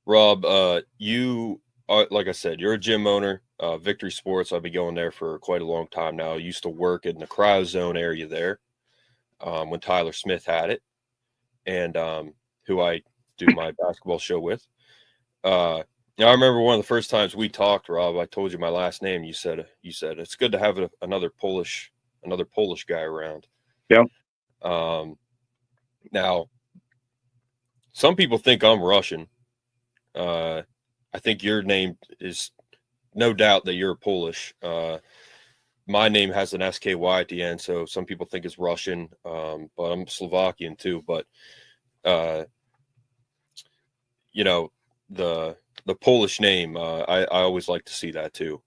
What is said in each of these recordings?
Rob, you are, like I said, you're a gym owner, Victory Sports. I've been going there for quite a long time now. I used to work in the cryo zone area there when Tyler Smith had it, and who I do my basketball show with. Now I remember one of the first times we talked, Rob. I told you my last name. You said it's good to have another Polish guy around. Yeah. Now, some people think I'm Russian. I think your name is no doubt that you're Polish. My name has an SKY at the end, so some people think it's Russian, but I'm Slovakian too. But the Polish name, I always like to see that too.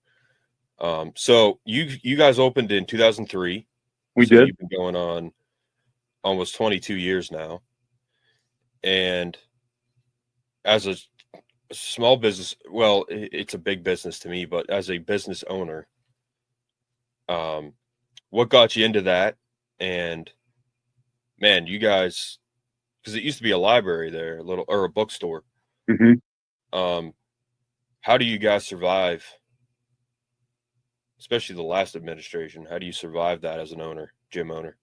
So you guys opened in 2003. We so did. You've been going on almost 22 years now, and as a small business, well, it's a big business to me, but as a business owner, what got you into that? And man, you guys, because it used to be a library there, or a bookstore. Mm-hmm. How do you guys survive, especially the last administration? How do you survive that as an owner, gym owner?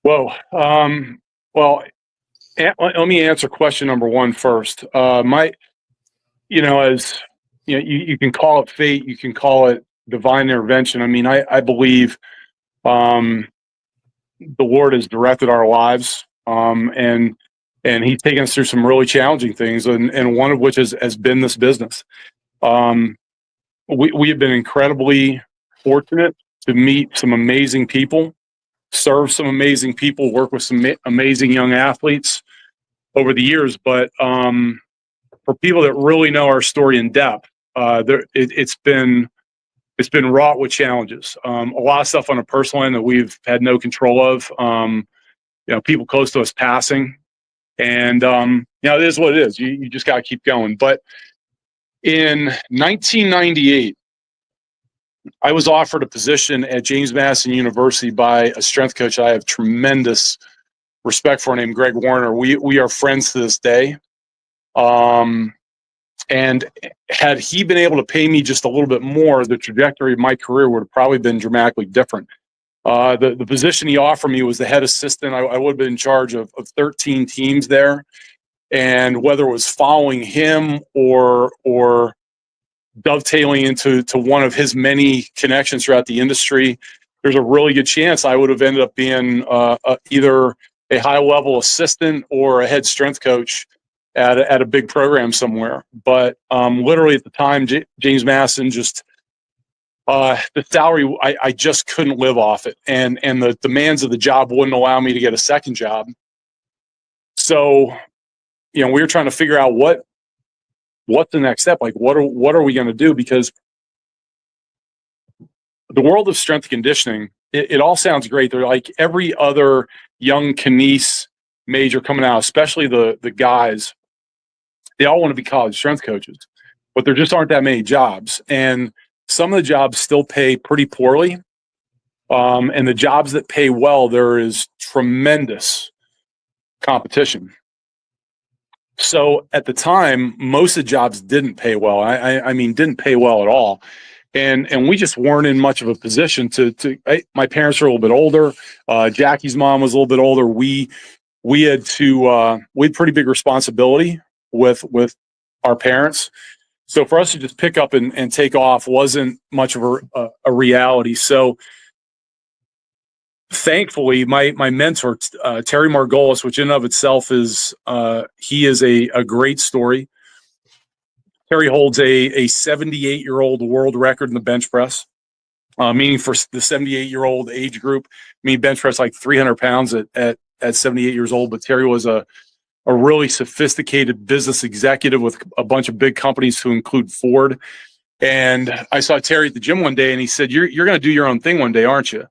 Well, let me answer question number one first. As you can call it fate, you can call it divine intervention. I mean, I believe the Lord has directed our lives, and He's taken us through some really challenging things, and one of which has been this business. We have been incredibly fortunate to meet some amazing people, serve some amazing people, work with some amazing young athletes over the years. But for people that really know our story in depth, it's been wrought with challenges. A lot of stuff on a personal end that we've had no control of. People close to us passing, and it is what it is. You just got to keep going. But in 1998, I was offered a position at James Madison University by a strength coach I have tremendous respect for, named Greg Warner. We are friends to this day. And had he been able to pay me just a little bit more, the trajectory of my career would have probably been dramatically different. The position he offered me was the head assistant. I would have been in charge of 13 teams there. And whether it was following him or dovetailing into one of his many connections throughout the industry, there's a really good chance I would have ended up being either a high-level assistant or a head strength coach at a big program somewhere. But literally at the time, James Madison just the salary, I just couldn't live off it, and the demands of the job wouldn't allow me to get a second job. So, we were trying to figure out what's the next step. Like, what are we going to do? Because the world of strength conditioning, it all sounds great. They're like every other young kines major coming out, especially the guys. They all want to be college strength coaches, but there just aren't that many jobs. And some of the jobs still pay pretty poorly. And the jobs that pay well, there is tremendous competition. So at the time, most of the jobs didn't pay well. I mean, didn't pay well at all. And we just weren't in much of a position my parents were a little bit older. Jackie's mom was a little bit older. We had pretty big responsibility with our parents. So for us to just pick up and take off wasn't much of a reality. So thankfully, my mentor, Terry Margolis, which in and of itself is a great story. Terry holds a 78-year-old world record in the bench press, meaning for the 78-year-old age group. Bench press like 300 pounds at 78 years old. But Terry was a really sophisticated business executive with a bunch of big companies to include Ford. And I saw Terry at the gym one day, and he said, "You're going to do your own thing one day, aren't you?"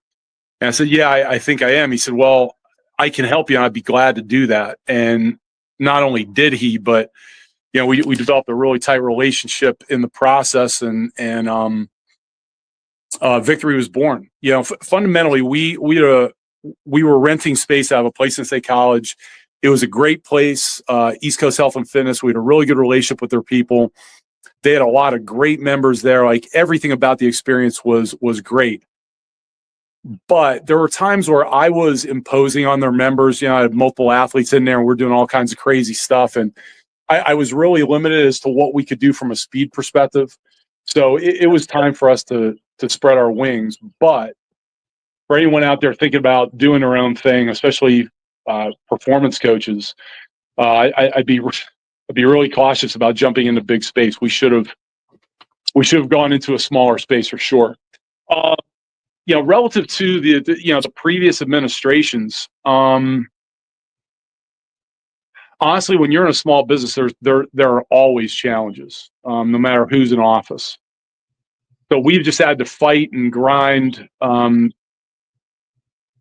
And I said, "Yeah, I think I am." He said, "Well, I can help you, and I'd be glad to do that." And not only did he, but we developed a really tight relationship in the process, and Victory was born. Fundamentally, we were renting space out of a place in State College. It was a great place. East Coast Health and Fitness. We had a really good relationship with their people. They had a lot of great members there. Like everything about the experience was great. But there were times where I was imposing on their members. I had multiple athletes in there, and we're doing all kinds of crazy stuff. And I was really limited as to what we could do from a speed perspective. So it was time for us to spread our wings. But for anyone out there thinking about doing their own thing, especially performance coaches, I'd be really cautious about jumping into big space. We should have gone into a smaller space for sure. Relative to the previous administrations, honestly, when you're in a small business, there are always challenges, no matter who's in office. So we've just had to fight and grind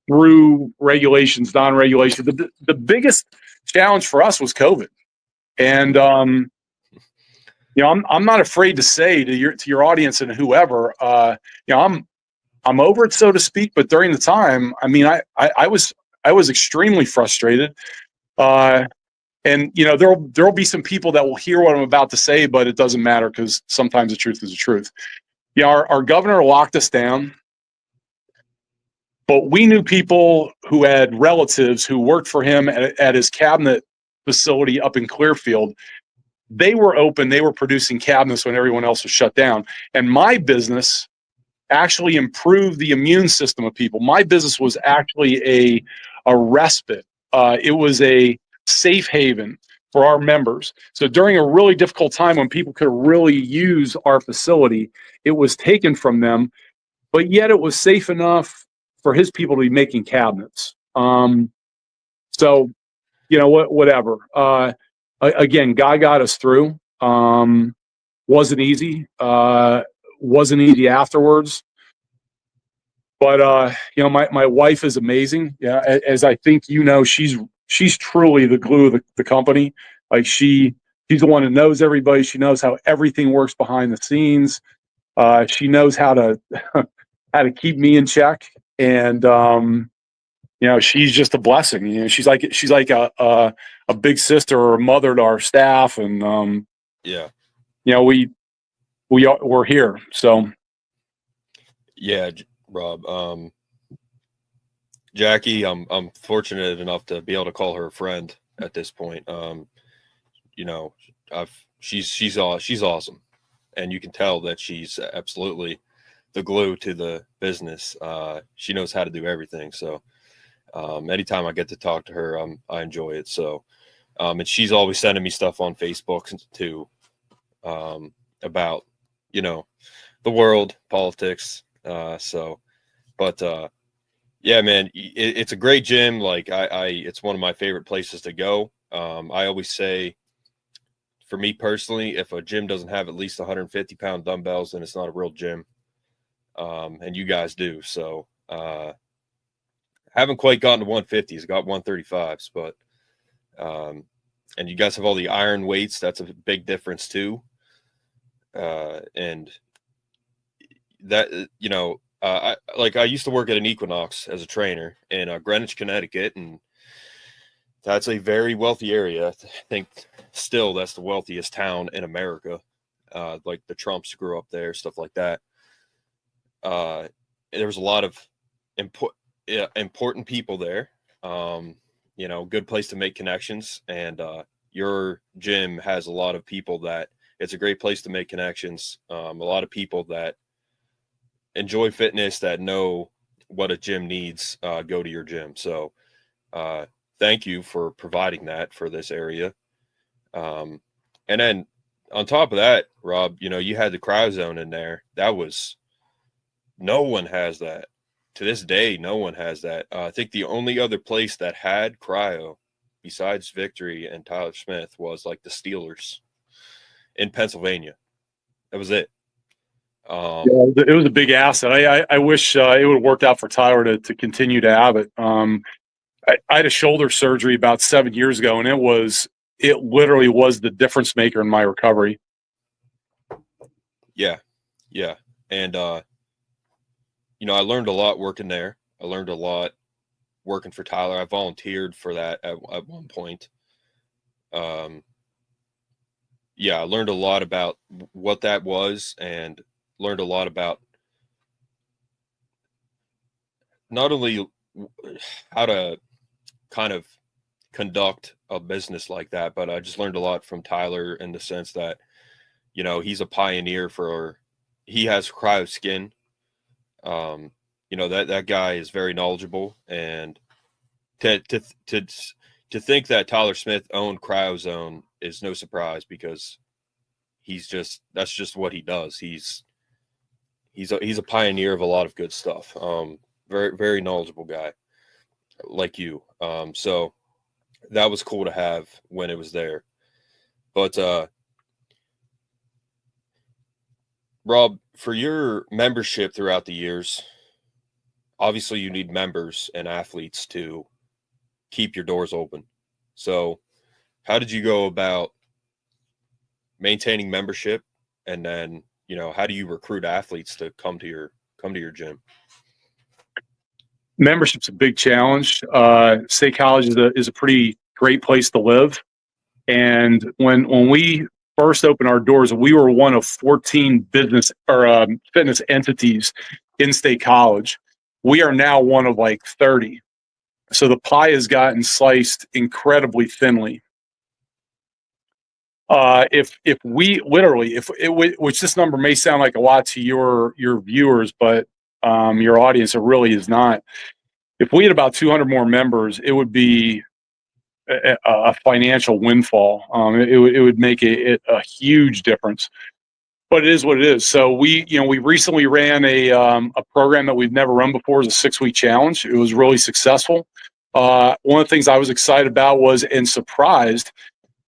through regulations, non-regulations. The biggest challenge for us was COVID, and I'm not afraid to say to your audience and whoever, I'm over it, so to speak. But during the time, I mean, I was extremely frustrated. And there'll be some people that will hear what I'm about to say, but it doesn't matter because sometimes the truth is the truth. Our governor locked us down, but we knew people who had relatives who worked for him at his cabinet facility up in Clearfield. They were open. They were producing cabinets when everyone else was shut down. And my business actually improved the immune system of people. My business was actually a respite. It was a safe haven for our members. So during a really difficult time when people could really use our facility, it was taken from them, but yet it was safe enough for his people to be making cabinets. Whatever. Again, God got us through. Wasn't easy. Wasn't easy afterwards. But my wife is amazing. Yeah, as I think she's truly the glue of the company. Like she's the one who knows everybody. She knows how everything works behind the scenes. She knows how to how to keep me in check. And she's just a blessing. She's like a big sister or a mother to our staff. And we're here. So yeah, Rob. Jackie, I'm fortunate enough to be able to call her a friend at this point. She's awesome, and you can tell that she's absolutely the glue to the business. She knows how to do everything. So anytime I get to talk to her, I enjoy it. So and she's always sending me stuff on Facebook too, about the world, politics. Yeah, man, it's a great gym. Like it's one of my favorite places to go. I always say, for me personally, if a gym doesn't have at least 150-pound dumbbells, then it's not a real gym. And you guys do. So haven't quite gotten to 150s, got 135s, but and you guys have all the iron weights. That's a big difference too. And that, I used to work at an Equinox as a trainer in Greenwich, Connecticut, and that's a very wealthy area. I think still that's the wealthiest town in America. Like the Trumps grew up there, stuff like that. There was a lot of important people there. Good place to make connections. And your gym has a lot of people that it's a great place to make connections. A lot of people that enjoy fitness, that know what a gym needs, go to your gym. So thank you for providing that for this area. And then on top of that, Rob, you had the cryo zone in there. No one has that. To this day, no one has that. I think the only other place that had cryo besides Victory and Tyler Smith was like the Steelers in Pennsylvania. That was it. It was a big asset. I wish it would have worked out for Tyler to continue to have it. I had a shoulder surgery about 7 years ago, and it literally was the difference maker in my recovery. Yeah. And I learned a lot working there. I learned a lot working for Tyler. I volunteered for that at one point. Yeah, I learned a lot about what that was, and learned a lot about not only how to kind of conduct a business like that, but I just learned a lot from Tyler in the sense that, you know, he's a pioneer he has cryo skin. You know, that guy is very knowledgeable, and to think that Tyler Smith owned CryoZone is no surprise, because that's just what he does. He's a pioneer of a lot of good stuff. Very, very knowledgeable guy like you. So that was cool to have when it was there. But Rob, for your membership throughout the years, obviously you need members and athletes to keep your doors open. So how did you go about maintaining membership, and then, you know, how do you recruit athletes to come to your gym? Membership's a big challenge. State College is a pretty great place to live. And when we first opened our doors, we were one of 14 business or fitness entities in State College. We are now one of like 30. So the pie has gotten sliced incredibly thinly. If we literally, which this number may sound like a lot to your viewers, but your audience, it really is not. If we had about 200 more members, it would be a financial windfall. It would make a huge difference. But it is what it is. So we recently ran a program that we've never run before. It was a 6-week challenge. It was really successful. One of the things I was excited about and surprised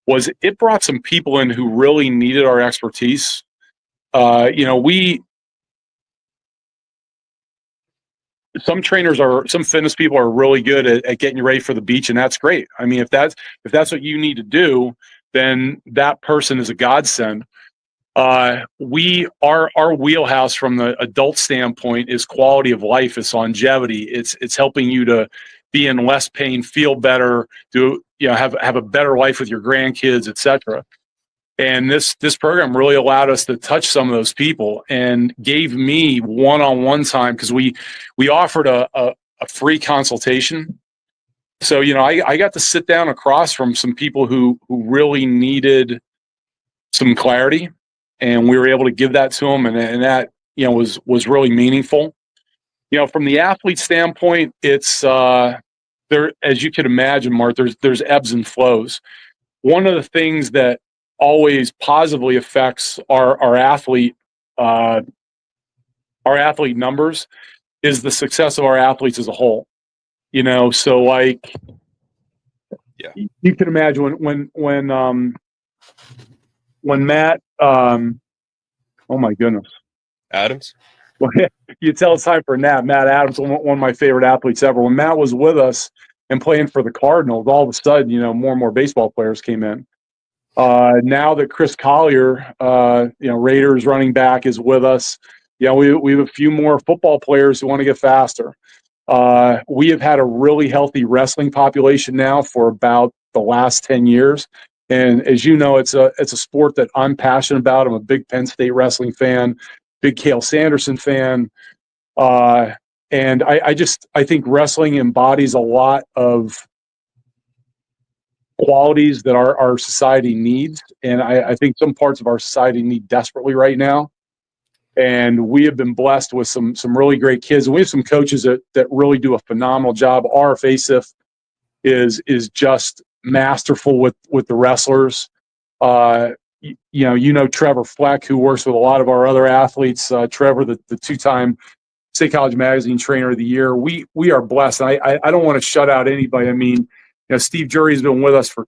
was it brought some people in who really needed our expertise. Some fitness people are really good at getting you ready for the beach, and that's great. I mean, if that's what you need to do, then that person is a godsend. Our wheelhouse from the adult standpoint is quality of life, it's longevity, it's helping you to be in less pain, feel better, have a better life with your grandkids, etc. And this program really allowed us to touch some of those people and gave me one-on-one time, because we offered a free consultation. So, I got to sit down across from some people who really needed some clarity, and we were able to give that to them, and that was really meaningful. From the athlete standpoint, it's there, as you can imagine, Mark, there's ebbs and flows. One of the things that always positively affects our athlete numbers is the success of our athletes as a whole. So like, yeah, you can imagine when Matt, oh my goodness, Adams. Well, you tell it's time for a nap. Matt Adams, one of my favorite athletes ever. When Matt was with us and playing for the Cardinals, all of a sudden, more and more baseball players came in. Now that Chris Collier, Raiders running back, is with us, we have a few more football players who want to get faster. We have had a really healthy wrestling population now for about the last 10 years. And as you know, it's a sport that I'm passionate about. I'm a big Penn State wrestling fan, big Cale Sanderson fan. And I think wrestling embodies a lot of qualities that our society needs. And I think some parts of our society need desperately right now. And we have been blessed with some really great kids. And we have some coaches that really do a phenomenal job. RF Asif is just masterful with the wrestlers. Trevor Fleck, who works with a lot of our other athletes. Trevor, the 2-time State College Magazine Trainer of the Year. We are blessed. And I don't want to shut out anybody. I mean, Steve Jury's been with us for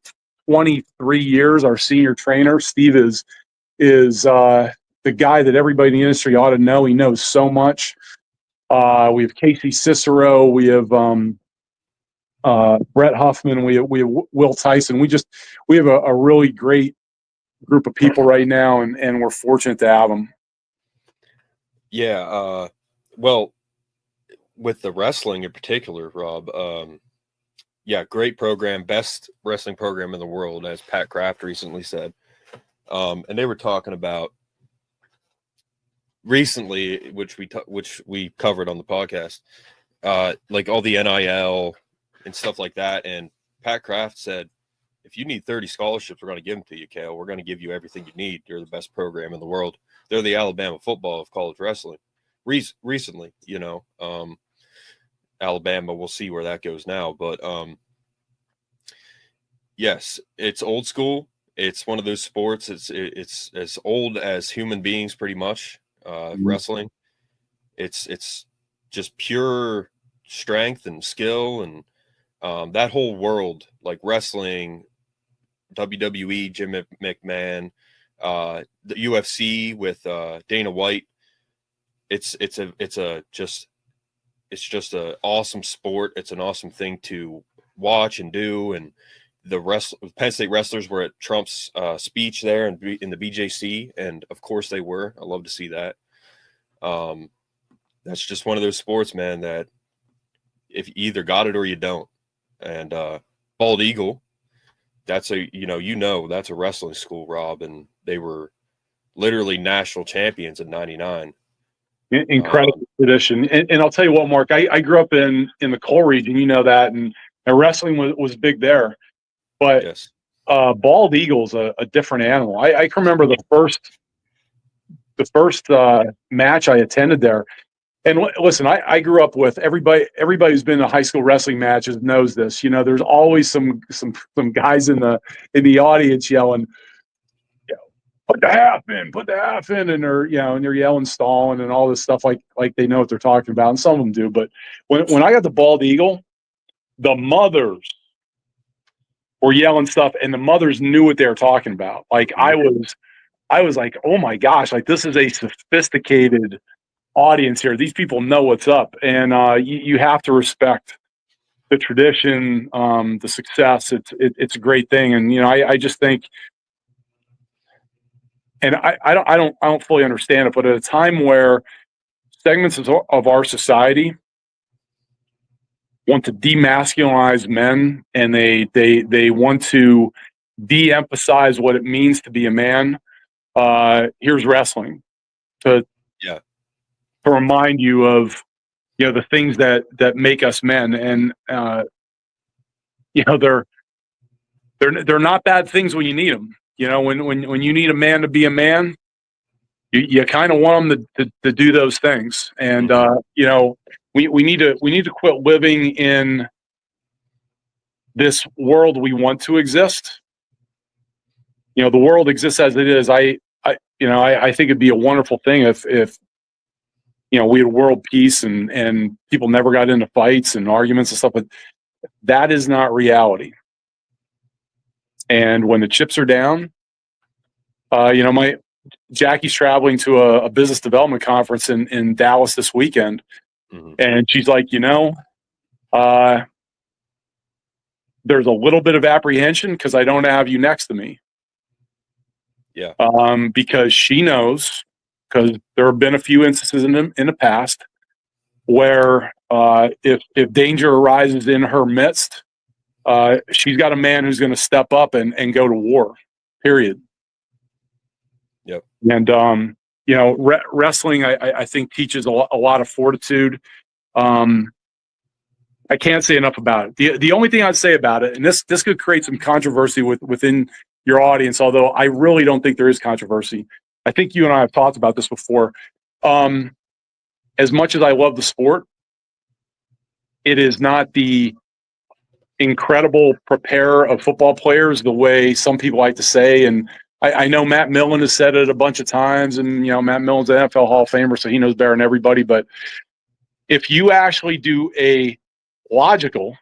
23 years, our senior trainer. Steve is the guy that everybody in the industry ought to know. He knows so much. We have Casey Cicero. We have Brett Huffman. We have Will Tyson. We have a really great group of people right now, and we're fortunate to have them. Yeah. Well, with the wrestling in particular, Rob, yeah, great program, best wrestling program in the world, as Pat Kraft recently said. And they were talking about recently, which we covered on the podcast, like all the NIL and stuff like that. And Pat Kraft said, if you need 30 scholarships, we're going to give them to you, Kale. We're going to give you everything you need. You're the best program in the world. They're the Alabama football of college wrestling. Recently, Alabama, we'll see where that goes now. But yes, it's old school. It's one of those sports. It's as old as human beings, pretty much. Wrestling. It's just pure strength and skill, and that whole world, like wrestling, WWE, Jim McMahon, the UFC with Dana White. It's just an awesome sport. It's an awesome thing to watch and do. And the Penn State wrestlers were at Trump's speech there in the BJC, and of course they were. I love to see that. That's just one of those sports, man, that if you either got it or you don't. And Bald Eagle, that's that's a wrestling school, Rob, and they were literally national champions in '99. Incredible tradition. And I'll tell you what, Mark, I grew up in the coal region, you know that, and wrestling was big there. But yes. Bald Eagle's a different animal. I can remember the first match I attended there. And listen, I grew up with everybody who's been in high school wrestling matches knows this. There's always some guys in the audience yelling, put the half in, and they're yelling, stalling, and all this stuff like they know what they're talking about, and some of them do. But when I got the Bald Eagle, the mothers were yelling stuff, and the mothers knew what they were talking about. Like I was like, oh my gosh, like this is a sophisticated audience here. These people know what's up, and you have to respect the tradition, the success. It's a great thing, and I just think. And I don't fully understand it, but at a time where segments of our society want to demasculinize men, and they want to de-emphasize what it means to be a man, here's wrestling to remind you of the things that make us men, and they're not bad things when you need them. When you need a man to be a man, you kind of want them to do those things. And we need to quit living in this world we want to exist. The world exists as it is. I think it'd be a wonderful thing if we had world peace and people never got into fights and arguments and stuff, but that is not reality. And when the chips are down, Jackie's traveling to a business development conference in Dallas this weekend. Mm-hmm. And she's like, there's a little bit of apprehension because I don't have you next to me. Yeah. Because she knows, because there have been a few instances in the past where if danger arises in her midst, she's got a man who's going to step up and go to war, period. Yep. And, wrestling, I think teaches a lot of fortitude. I can't say enough about it. The only thing I'd say about it, and this could create some controversy within your audience, although I really don't think there is controversy. I think you and I have talked about this before. As much as I love the sport, it is not the incredible preparer of football players the way some people like to say. And I know Matt Millen has said it a bunch of times, and Matt Millen's an NFL Hall of Famer, so he knows better than everybody. But if you actually do a logical,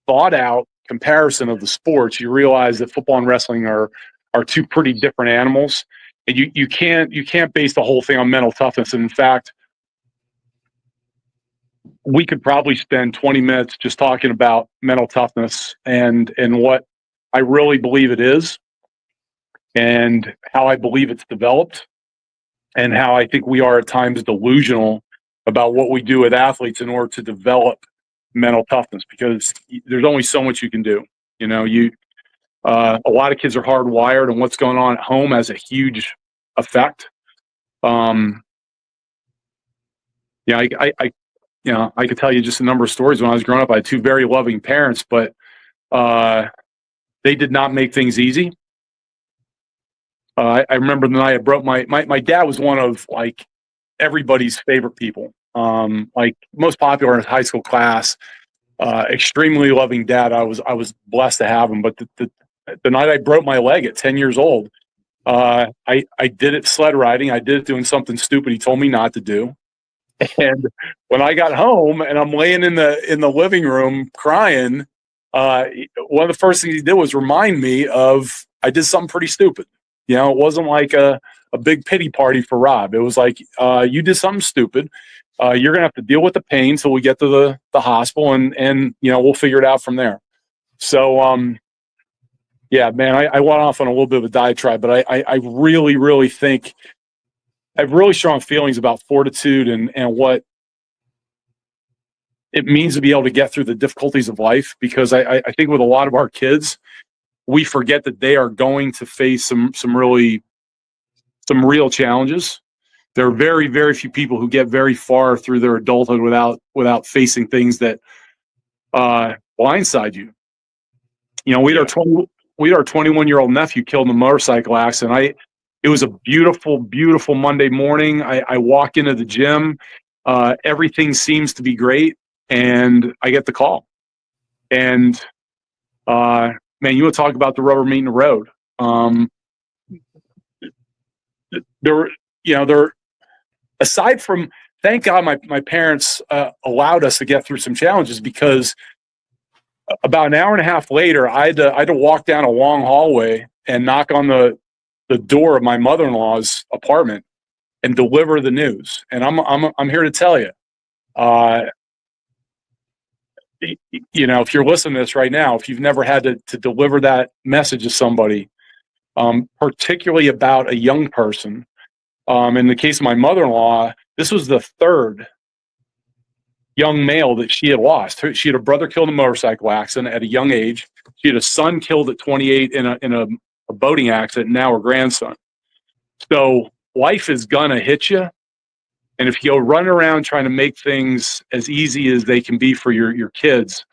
thought out comparison of the sports, you realize that football and wrestling are two pretty different animals. And you can't base the whole thing on mental toughness. And in fact, we could probably spend 20 minutes just talking about mental toughness and what I really believe it is, and how I believe it's developed, and how I think we are at times delusional about what we do with athletes in order to develop mental toughness, because there's only so much you can do. You know, a lot of kids are hardwired, and what's going on at home has a huge effect. Yeah, I could tell you just a number of stories. When I was growing up, I had two very loving parents, but they did not make things easy. I remember the night I broke my dad was one of like everybody's favorite people. Like most popular in his high school class, extremely loving dad. I was blessed to have him. But the night I broke my leg at 10 years old, I did it sled riding. I did it doing something stupid he told me not to do. And when I got home and I'm laying in the living room crying, one of the first things he did was remind me of I did something pretty stupid. You know, it wasn't like a big pity party for Rob. It was like, you did something stupid. You're gonna have to deal with the pain till we get to the hospital, and you know, we'll figure it out from there. So yeah, man, I went off on a little bit of a diatribe, but I really, really think I have really strong feelings about fortitude and what it means to be able to get through the difficulties of life, because I think with a lot of our kids, we forget that they are going to face some real challenges. There are very, very few people who get very far through their adulthood without facing things that blindside you. You know, we had our 21-year-old nephew killed in a motorcycle accident. It was a beautiful, beautiful Monday morning. I walk into the gym. Everything seems to be great, and I get the call. And man, you want to talk about the rubber meeting the road? Aside from, thank God my parents allowed us to get through some challenges, because about an hour and a half later, I had to walk down a long hallway and knock on the door of my mother-in-law's apartment and deliver the news. And I'm here to tell you, you know, if you're listening to this right now, if you've never had to deliver that message to somebody, particularly about a young person, in the case of my mother-in-law, this was the third young male that she had lost. She had a brother killed in a motorcycle accident at a young age. She had a son killed at 28 in a boating accident, and now her grandson. So life is gonna hit you. And if you go running around trying to make things as easy as they can be for your kids,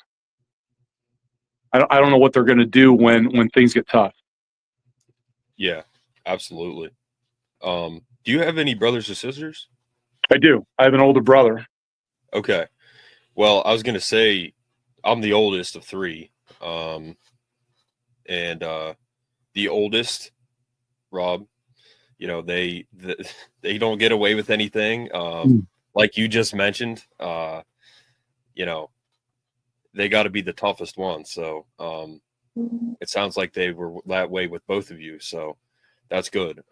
I don't know what they're gonna do when things get tough. Yeah, absolutely. Do you have any brothers or sisters? I do. I have an older brother. Okay. Well, I was gonna say I'm the oldest of three. And the oldest, Rob, you know, they don't get away with anything. Like you just mentioned, you know, they got to be the toughest one. So it sounds like they were that way with both of you. So that's good.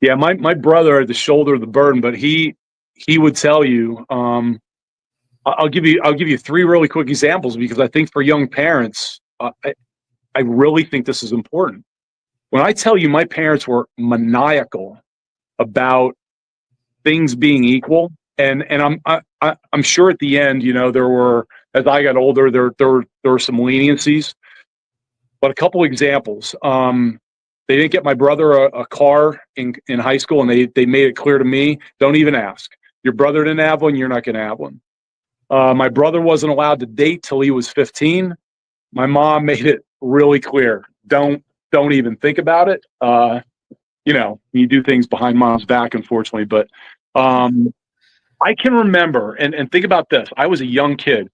Yeah, my brother had the shoulder of the burden, but he would tell you. I'll give you three really quick examples, because I think for young parents, I really think this is important. When I tell you my parents were maniacal about things being equal, and I'm sure at the end, you know, there were, as I got older, there were some leniencies. But a couple examples. They didn't get my brother a car in high school, and they made it clear to me, don't even ask. Your brother didn't have one, you're not going to have one. My brother wasn't allowed to date till he was 15. My mom made it really clear, don't even think about it. You know, you do things behind mom's back, unfortunately. But I can remember, and think about this. I was a young kid.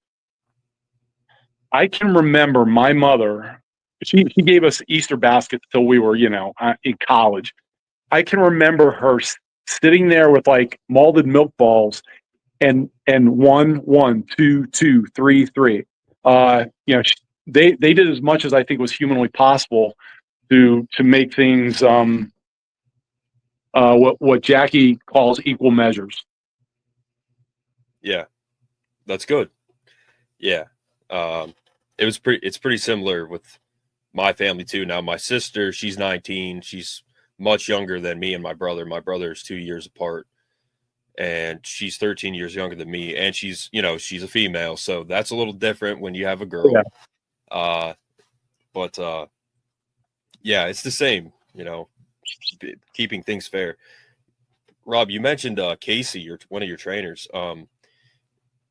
I can remember my mother, she gave us Easter baskets till we were, you know, in college. I can remember her sitting there with like malted milk balls and 1, 2, 2, 3, 3. You know, they did as much as I think was humanly possible to make things what Jackie calls equal measures. Yeah, that's good. Yeah. It's pretty similar with my family too. Now my sister, she's 19. She's much younger than me and my brother. My brother is 2 years apart. and she's 13 years younger than me, and she's a female, so that's a little different when you have a girl. Yeah. But yeah, it's the same, keeping things fair. Rob, you mentioned Casey, one of your trainers.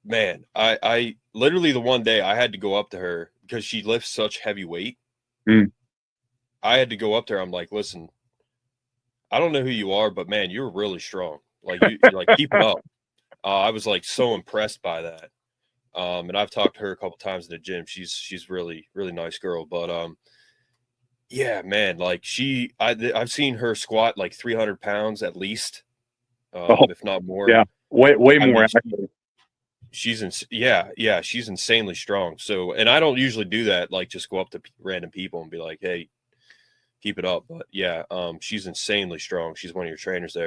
Man, I literally the one day I had to go up to her because she lifts such heavy weight. I had to go up to her. I'm like, listen, I don't know who you are, but man, you're really strong. Like keep it up. I was like so impressed by that. And I've talked to her a couple times in the gym. She's really, really nice girl. But yeah, man, like I've seen her squat like 300 pounds at least, if not more. Yeah, way more. She's insanely strong. So, and I don't usually do that, like just go up to random people and be like, hey, keep it up. But yeah, she's insanely strong. She's one of your trainers there.